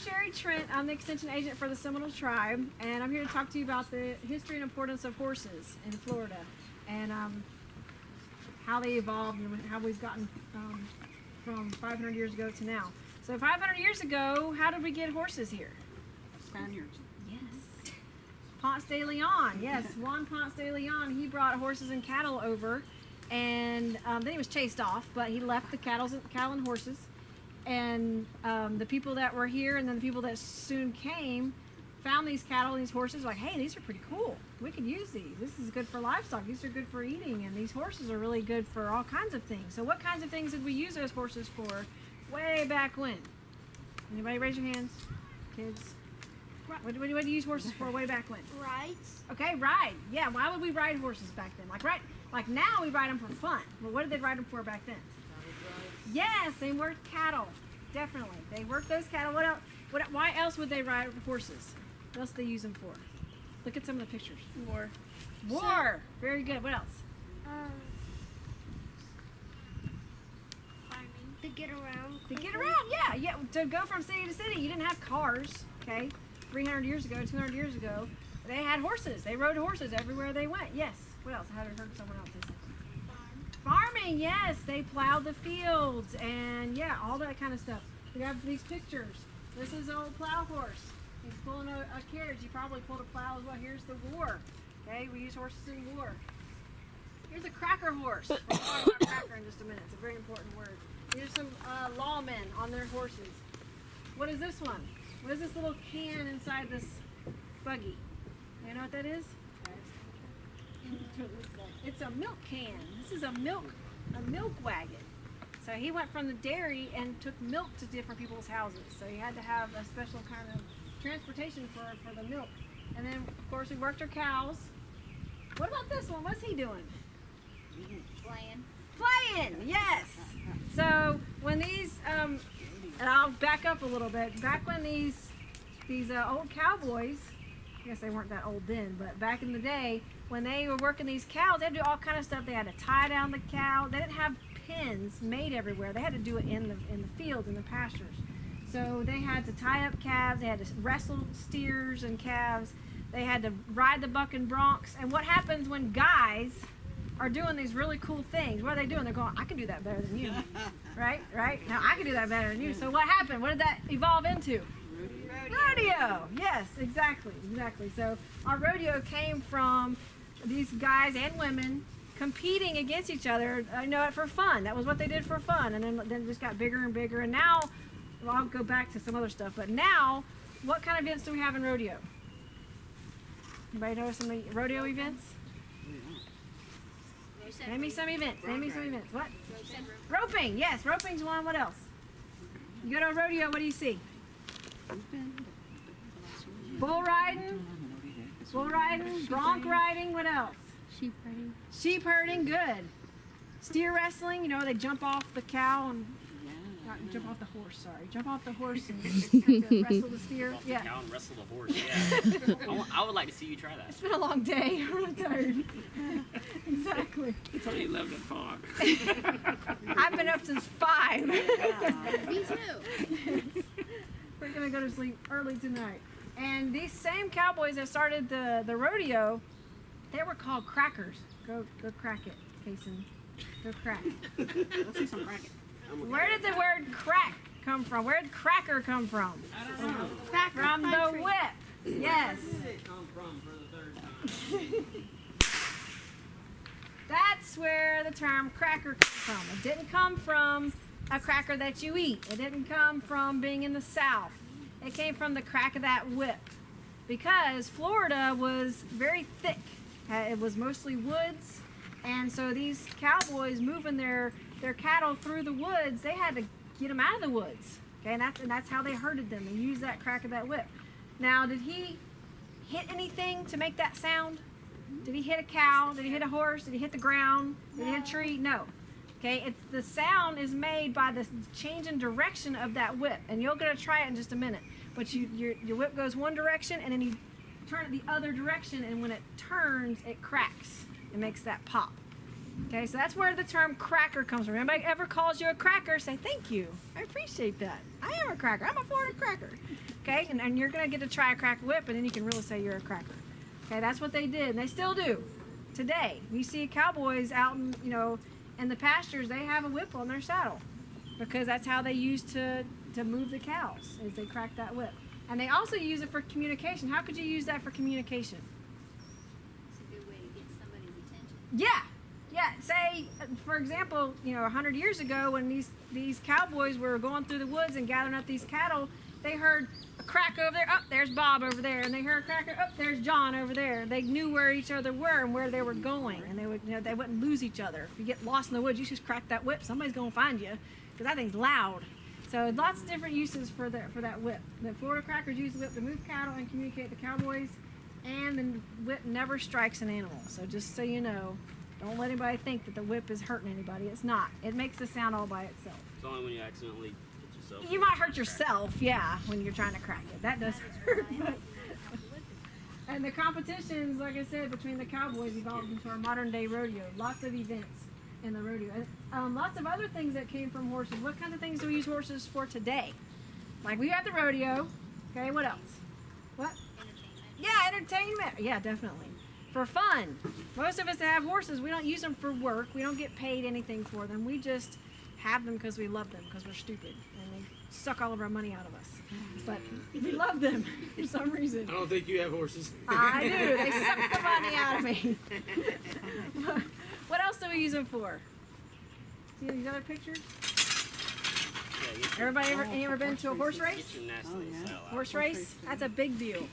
Sheri Trent. I'm the extension agent for the Seminole tribe, and I'm here to talk to you about the history and importance of horses in Florida, and how they evolved and how we've gotten from 500 years ago to now. So 500 years ago, how did we get horses here? Spaniards. Yes. Ponce de Leon. Yes, Juan Ponce de Leon. He brought horses and cattle over, and then he was chased off, but he left the cattle and horses. And the people that were here and then the people that soon came found these cattle and these horses, like, hey, these are pretty cool. We could use these. This is good for livestock. These are good for eating, and these horses are really good for all kinds of things. So what kinds of things did we use those horses for way back when? Anybody raise your hands? Kids? What do you use horses for way back when? Rides. Okay, ride. Yeah, why would we ride horses back then? Like now we ride them for fun. But what did they ride them for back then? Yes, they worked cattle. Definitely. They worked those cattle. What else? Why else would they ride horses? What else do they use them for? Look at some of the pictures. War. War. Very good. What else? Farming. To get around. To get around, yeah. To go from city to city. You didn't have cars, okay? 300 years ago, 200 years ago, they had horses. They rode horses everywhere they went. Yes. What else? I haven't heard someone else say. Farming, yes, they plowed the fields and yeah, all that kind of stuff. We have these pictures. This is an old plow horse. He's pulling a carriage. He probably pulled a plow as well. Here's the war. Okay, we use horses in war. Here's a cracker horse. We'll talk about cracker in just a minute. It's a very important word. Here's some lawmen on their horses. What is this one? What is this little can inside this buggy? You know what that is? It's a milk can. This is a milk wagon. So he went from the dairy and took milk to different people's houses. So he had to have a special kind of transportation for the milk. And then, of course, we worked our cows. What about this one? What's he doing? Playing. Playing, yes. So when these, and I'll back up a little bit. Back when these old cowboys, I guess they weren't that old then, but back in the day, when they were working these cows, they had to do all kind of stuff. They had to tie down the cow. They didn't have pens made everywhere. They had to do it in the fields, in the pastures. So they had to tie up calves. They had to wrestle steers and calves. They had to ride the buck and broncs. And what happens when guys are doing these really cool things? What are they doing? They're going, I can do that better than you. Right? Now I can do that better than you. So what happened? What did that evolve into? Rodeo. Yes, exactly. So our rodeo came from these guys and women competing against each other, for fun. That was what they did for fun, and then it just got bigger and bigger. And now, well, I'll go back to some other stuff. But now, what kind of events do we have in rodeo? Anybody know some rodeo events? Name me some events. What? Roping. Yes, roping's one. What else? You go to a rodeo. What do you see? Bull riding, bronc riding, what else? Sheep herding, good. Steer wrestling, they jump off the cow and jump off the horse and have to wrestle the steer. Yeah. Cow and wrestle the horse, yeah. I would like to see you try that. It's been a long day. I'm really tired. Exactly. It's only 11 o'clock. I've been up since 5. Me too. We're going to go to sleep early tonight. And these same cowboys that started the rodeo, they were called crackers. Go crack it, Kason. Go crack. Let's see some cracking. Where did the word crack come from? Where did cracker come from? I don't know. From the whip. Yes. Where did it come from for the third time? That's where the term cracker comes from. It didn't come from a cracker that you eat. It didn't come from being in the South. It came from the crack of that whip, because Florida was very thick. It was mostly woods, and so these cowboys moving their cattle through the woods, they had to get them out of the woods. Okay, and that's how they herded them. They used that crack of that whip. Now, did he hit anything to make that sound? Did he hit a cow? Did he hit a horse? Did he hit the ground? Did he hit a tree? No. Okay, the sound is made by the change in direction of that whip, and you're going to try it in just a minute. But your whip goes one direction, and then you turn it the other direction, and when it turns, it cracks. It makes that pop. Okay, so that's where the term cracker comes from. Anybody ever calls you a cracker, say thank you. I appreciate that. I am a cracker. I'm a Florida cracker. Okay, and you're gonna get to try a crack whip, and then you can really say you're a cracker. Okay, that's what they did, and they still do today. You see cowboys out in, in the pastures, they have a whip on their saddle because that's how they used to move the cows, is they crack that whip. And they also use it for communication. How could you use that for communication? It's a good way to get somebody's attention. Yeah. Say, for example, 100 years ago when these cowboys were going through the woods and gathering up these cattle, they heard a crack over there. Oh, there's Bob over there, and they heard a cracker. Oh, there's John over there. They knew where each other were and where they were going, and they would, they wouldn't lose each other. If you get lost in the woods, you just crack that whip. Somebody's gonna find you, because that thing's loud. So lots of different uses for that whip. The Florida crackers use the whip to move cattle and communicate with the cowboys, and the whip never strikes an animal. So just so you know, don't let anybody think that the whip is hurting anybody. It's not. It makes the sound all by itself. It's only when you accidentally hit yourself. You might hurt yourself, yeah, when you're trying to crack it. That does hurt. But, and the competitions, like I said, between the cowboys evolved into our modern day rodeo. Lots of events in the rodeo. And lots of other things that came from horses. What kind of things do we use horses for today? Like we have the rodeo. Okay, what else? What? Entertainment. Yeah, entertainment. Yeah, definitely. For fun. Most of us that have horses, we don't use them for work. We don't get paid anything for them. We just have them because we love them, because we're stupid. And they suck all of our money out of us. But we love them for some reason. I don't think you have horses. I do. They suck the money out of me. What else do we use them for? See these other pictures? Everybody ever been to a horse race? Horse race? That's a big deal.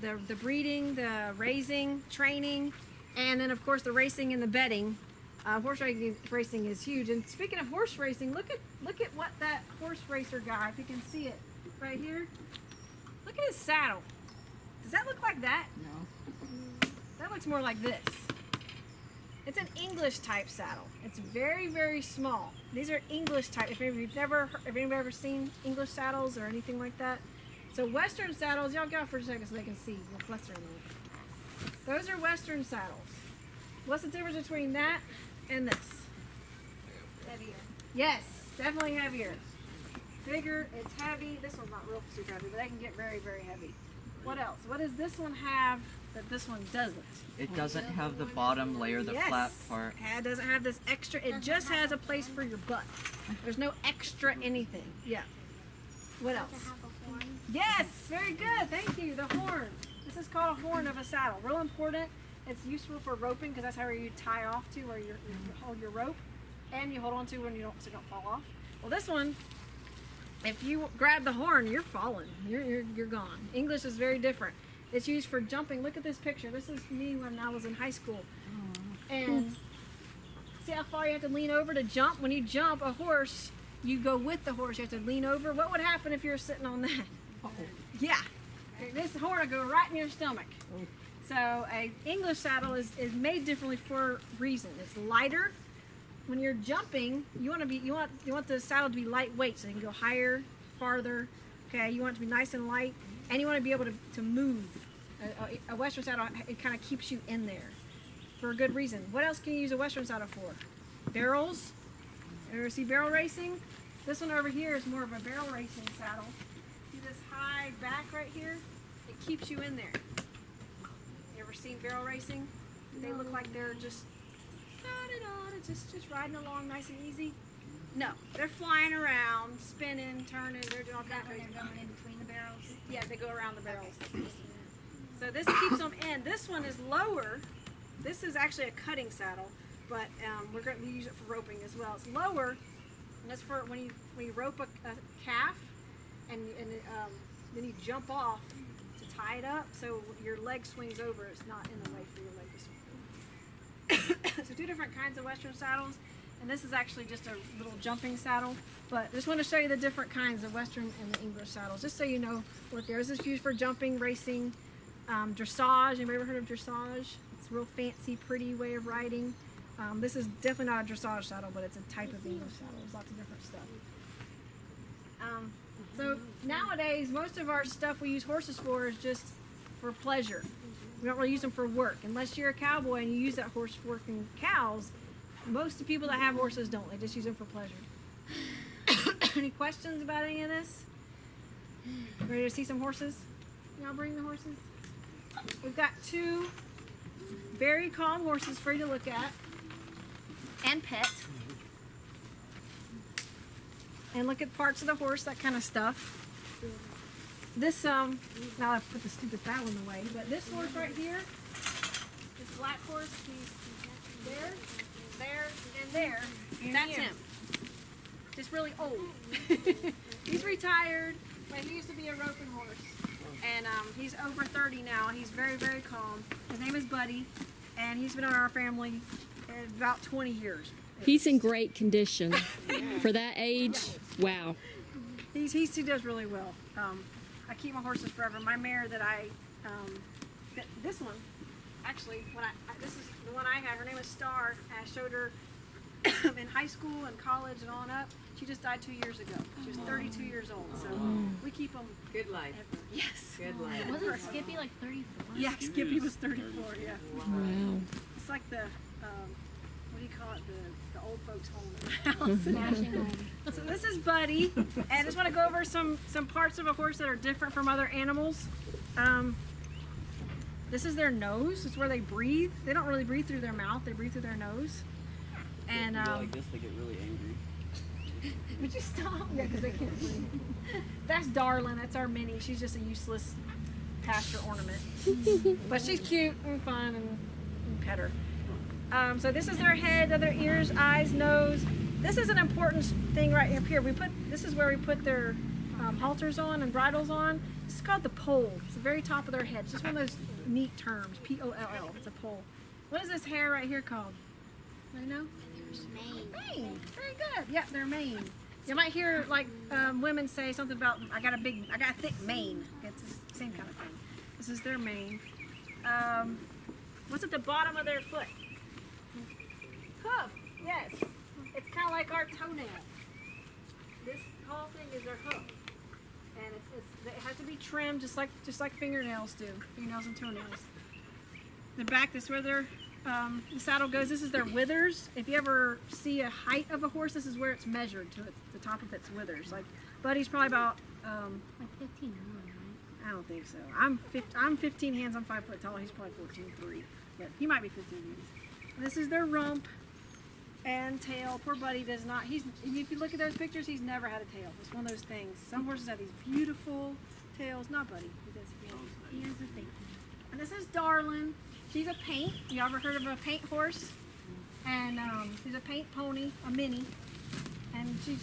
The breeding, the raising, training, and then of course the racing and the betting. Horse racing is huge. And speaking of horse racing, look at what that horse racer guy, if you can see it right here. Look at his saddle. Does that look like that? No. That looks more like this. It's an English type saddle. It's very, very small. These are English type. If you've ever seen English saddles or anything like that. So Western saddles, y'all get off for a second so they can see. We'll fluster a little. Those are Western saddles. What's the difference between that and this? Heavier. Yes, definitely heavier. Bigger, it's heavy. This one's not real super heavy, but they can get very, very heavy. What else? What does this one have that this one doesn't? It doesn't have the bottom layer, the flat part. It doesn't have this extra. It just has a place for your butt. There's no extra anything. Yeah. What else? To have a horn. Yes, very good. Thank you. The horn. This is called a horn of a saddle. Real important. It's useful for roping because that's how you tie off to, where you hold your rope, and you hold on to when you don't, so you don't fall off. Well, this one, if you grab the horn, you're falling. You're gone. English is very different. It's used for jumping. Look at this picture. This is me when I was in high school. And see how far you have to lean over to jump? When you jump a horse, you go with the horse. You have to lean over. What would happen if you were sitting on that? Yeah. This horn will go right in your stomach. So a English saddle is made differently for a reason. It's lighter. When you're jumping, you want the saddle to be lightweight so you can go higher, farther. Okay, you want it to be nice and light, and you want to be able to move. A Western saddle, it kind of keeps you in there for a good reason. What else can you use a Western saddle for? Barrels. You ever see barrel racing? This one over here is more of a barrel racing saddle. See this high back right here? It keeps you in there. You ever seen barrel racing? They look like they're just just riding along nice and easy. No, they're flying around, spinning, turning. They're doing all that. When they're going in between the barrels. Yeah, they go around the barrels. So this keeps them in. This one is lower. This is actually a cutting saddle, but we're going to use it for roping as well. It's lower, and that's for when you rope a calf, and then you jump off to tie it up, so your leg swings over. It's not in the way for your leg to swing. So two different kinds of Western saddles, and this is actually just a little jumping saddle, but I just want to show you the different kinds of Western and the English saddles, just so you know what there is. This is used for jumping, racing, dressage. Anybody ever heard of dressage? It's a real fancy, pretty way of riding. This is definitely not a dressage saddle, but it's a type of English saddle. There's lots of different stuff. So nowadays, most of our stuff we use horses for is just for pleasure. We don't really use them for work. Unless you're a cowboy and you use that horse for working cows, most of the people that have horses don't. They just use them for pleasure. Any questions about any of this? Ready to see some horses? Y'all bring the horses? We've got two very calm horses for you to look at and pet. And look at parts of the horse, that kind of stuff. This, now I put the stupid fowl in the way, but this horse right here, this black horse, he's there, and there. That's him. Just really old. He's retired, but he used to be a roping horse. And he's over 30 now. He's very, very calm. His name is Buddy, and he's been on our family about 20 years. He's in great condition for that age. Wow. He does really well. I keep my horses forever. My mare that this one, actually, this is the one I have. Her name is Star. I showed her in high school and college and on up. She just died 2 years ago. She was 32 years old. So we keep them. Good life. Ever. Yes. Good life. Wasn't Skippy like 34? Yeah, Skippy was 34. Yeah. Wow. It's like the what do you call it? The old folks' home in the house. Smashing home. So this is Buddy, and I just want to go over some parts of a horse that are different from other animals. This is their nose. It's where they breathe. They don't really breathe through their mouth. They breathe through their nose. And like this, they get really angry. would you stop? Yeah, because they can't breathe. That's Darlin. That's our mini. She's just a useless pasture ornament, but she's cute and fun and pet her. So this is their head, their ears, eyes, nose. This is an important thing right up here. This is where we put their halters on and bridles on. This is called the poll. It's the very top of their head. It's just one of those neat terms. P-O-L-L. It's a poll. What is this hair right here called? I know. Mane. Mane. Very good. Yep, they're mane. You might hear like women say something about I got a thick mane. It's the same kind of thing. This is their mane. What's at the bottom of their foot? Hoof. Yes. It's kind of like our toenail. This whole thing is their hoof, and it has to be trimmed just like fingernails do. Fingernails and toenails. The back. This is where their the saddle goes. This is their withers. If you ever see a height of a horse, this is where it's measured to the top of its withers. Like Buddy's probably about Like 15 right? I don't think so. I'm 15 hands. I'm 5 foot tall. He's probably 14.3. Yeah, he might be 15 hands. This is their rump and tail. Poor Buddy does not. If you look at those pictures, he's never had a tail. It's one of those things. Some horses have these beautiful tails. Not Buddy. He has a thing. And this is Darlin. She's a paint. You ever heard of a paint horse? And she's a paint pony, a mini. And she's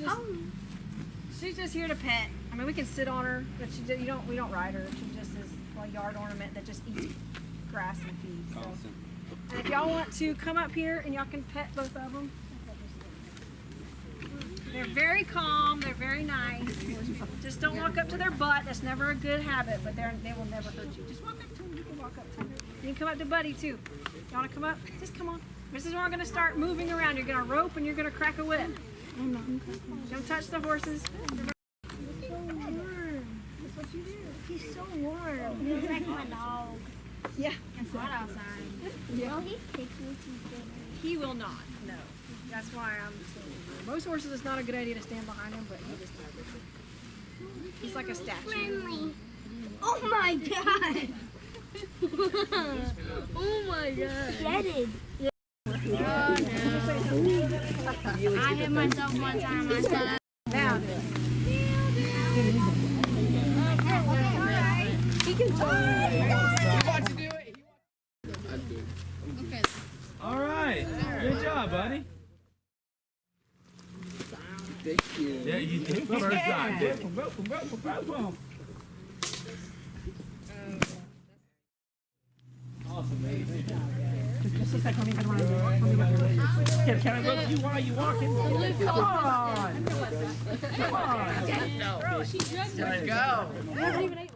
just here to pet. I mean, we can sit on her, but we don't ride her. She just is a yard ornament that just eats grass and feed. So. And if y'all want to come up here and y'all can pet both of them. They're very calm. They're very nice. Just don't walk up to their butt. That's never a good habit, but they will never hurt you. Just walk up to them. You can walk up to them. You can come up to Buddy too. You want to come up? Just come on. This is where we're going to start moving around. You're going to rope and you're going to crack a whip. Don't touch the horses. He's so warm. That's what you do. He's so warm. He's like my dog. Yeah. It's hot outside. Yeah. Will he kick me? He will not. No. That's why I'm standing here. Most horses, it's not a good idea to stand behind him, but he just never. He's like a statue. Friendly. Oh my god. Oh my god. Get it. Oh, no. I hit myself one time. I said. Now. He can All right. Good job, buddy. Thank you. Yeah, you did the first time. Awesome, man. Just a second, let me run. Can I look at you while you walking? Come on. Come on. Let's go. I haven't even ate